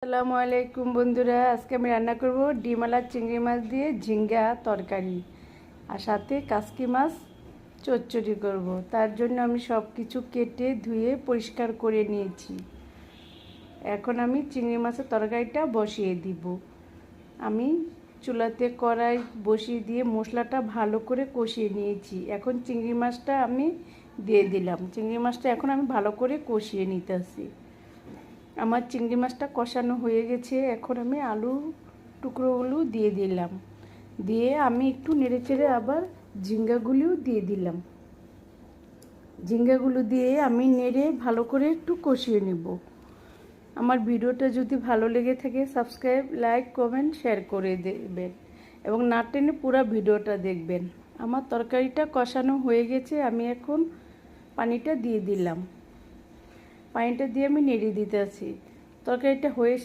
আসসালামু আলাইকুম বন্ধুরা, আজকে আমি রান্না করব ডিমালা চিংড়ি মাছ দিয়ে ঝিঙ্গা তরকারি আর সাথে কাসকি মাছ চচ্চড়ি করব। তার জন্য আমি সব কিছু কেটে ধুয়ে পরিষ্কার করে নিয়েছি। এখন আমি চিংড়ি মাছের তরকারিটা বসিয়ে দিব। আমি চুলাতে কড়াই বসিয়ে দিয়ে মশলাটা ভালো করে কষিয়ে নিয়েছি। এখন চিংড়ি মাছটা আমি দিয়ে দিলাম। চিংড়ি মাছটা এখন আমি ভালো করে কষিয়ে নিতেছি। আমার চিংড়ি মাছটা কষানো হয়ে গেছে। এখন আমি আলু টুকরোগুলো দিয়ে দিলাম, দিয়ে আমি একটু নেড়েচেড়ে আবার ঝিঙ্গাগুলিও দিয়ে দিলাম। ঝিঙ্গাগুলো দিয়ে আমি নেড়ে ভালো করে একটু কষিয়ে নেব। আমার ভিডিওটা যদি ভালো লেগে থাকে সাবস্ক্রাইব, লাইক, কমেন্ট, শেয়ার করে দেবেন এবং না টেনে পুরো ভিডিওটা দেখবেন। আমার তরকারিটা কষানো হয়ে গেছে। আমি এখন পানিটা দিয়ে দিলাম। পানিটা দিয়ে আমি নেড়ে দিতে আছি। তরকারিটা হয়ে